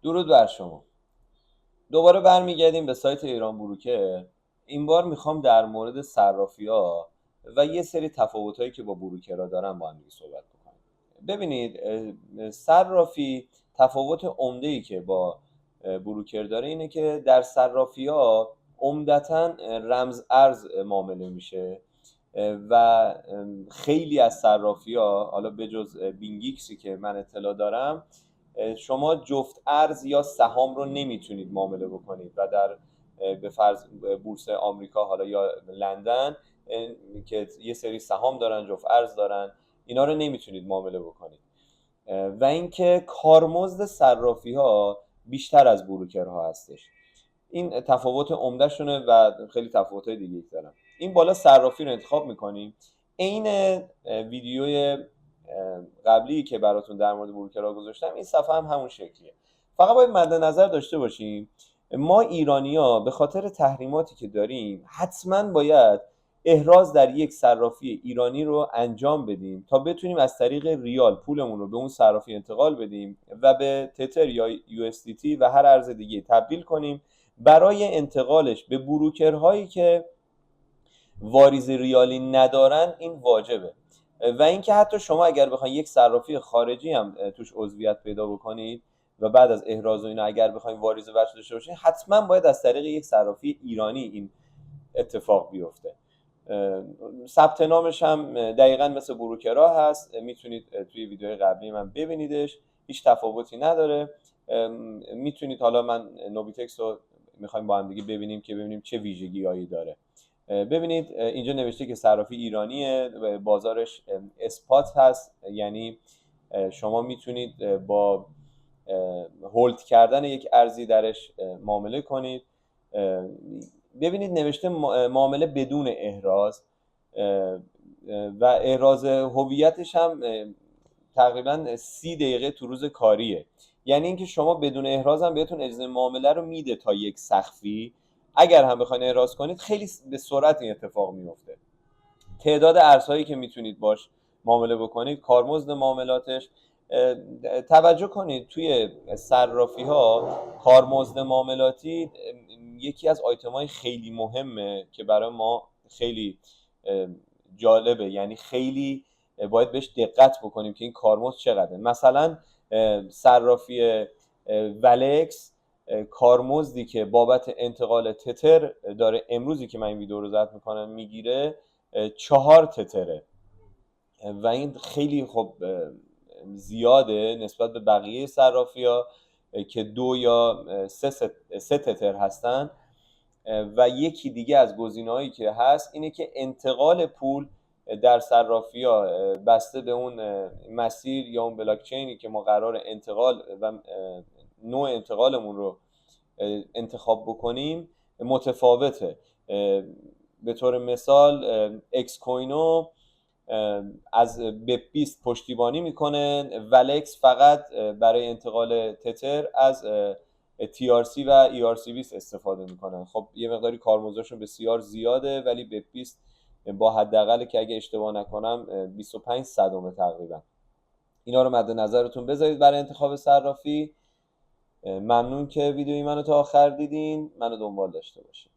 درود بر شما. دوباره برمیگردیم به سایت ایران بروکر. این بار میخوام در مورد صرافی‌ها و یه سری تفاوتایی که با بروکرها دارن با هم دیگه صحبت بکنیم. ببینید، صرافی تفاوت عمده‌ای که با بروکر داره اینه که در صرافی‌ها عمدتاً رمز ارز معامله میشه و خیلی از صرافی‌ها، حالا بجز بینگیکسی که من اطلاع دارم، شما جفت ارز یا سهام رو نمیتونید معامله بکنید و در به فرض بورس آمریکا حالا یا لندن که یه سری سهام دارن، جفت ارز دارن، اینا رو نمیتونید معامله بکنید. و اینکه کارمزد صرافی ها بیشتر از بروکرها هستش. این تفاوت عمده شونه و خیلی تفاوت‌های دیگه دارن. این بالا صرافی رو انتخاب میکنیم. عین ویدیوی قبلی که براتون در مورد بروکرها گذاشتم، این صفحه هم همون شکلیه. فقط باید مد نظر داشته باشیم ما ایرانی‌ها به خاطر تحریماتی که داریم حتما باید احراز در یک صرافی ایرانی رو انجام بدیم تا بتونیم از طریق ریال پولمون رو به اون صرافی انتقال بدیم و به تتر یا USDT و هر ارز دیگه تبدیل کنیم. برای انتقالش به بروکرهایی که واریز ریالی ندارن این واجبه. و اینکه حتی شما اگر بخواید یک صرافی خارجی هم توش عضویت پیدا بکنید و بعد از احراز و اینا اگر بخواید واریز وجه داشته باشید، حتما باید از طریق یک صرافی ایرانی این اتفاق بیفته. ثبت نامش هم دقیقاً مثل بروکرها هست، میتونید توی ویدیوهای قبلی من ببینیدش، هیچ تفاوتی نداره. میتونید، حالا من نوبیتکس رو میخوایم با هم دیگه ببینیم که ببینیم چه ویژگی‌هایی داره. ببینید اینجا نوشته که صرافی ایرانیه، بازارش اسپات هست، یعنی شما میتونید با هولد کردن یک ارزی درش معامله کنید. ببینید نوشته معامله بدون احراز و احراز هویتش هم تقریبا 30 دقیقه تو روز کاریه. یعنی اینکه شما بدون احراز هم بهتون اجازه معامله رو میده تا یک سقفی. اگر هم بخواید احراز کنید خیلی به سرعت این اتفاق میفته. تعداد ارزهایی که میتونید باش معامله بکنید، کارمزد معاملاتش، توجه کنید توی صرافی ها کارمزد معاملاتی یکی از آیتم های خیلی مهمه که برای ما خیلی جالبه، یعنی خیلی باید بهش دقت بکنیم که این کارمزد چقدره. مثلا صرافی ولکس کارمزدی که بابت انتقال تتر داره امروزی که من این ویدیو رو ضبط میکنم میگیره 4 تتره و این خیلی خب زیاده نسبت به بقیه صرافی ها که 2 یا 3 تتر هستن. و یکی دیگه از گزینه‌هایی که هست اینه که انتقال پول در صرافی ها بسته به اون مسیر یا اون بلاک چینی که ما قرار انتقال و نوع انتقالمون رو انتخاب بکنیم متفاوته. به طور مثال اکس کوینو از بپ 20 پشتیبانی میکنه، ولکس فقط برای انتقال تتر از TRC و ERC20 استفاده میکنن. خب یه مقداری کارمزدشون بسیار زیاده، ولی بپ 20 با حداقل که اگه اشتباه نکنم 25 صدم تقریبا. اینا رو مد نظرتون بذارید برای انتخاب صرافی. ممنون که ویدیوی منو تا آخر دیدین. منو دنبال داشته باشید.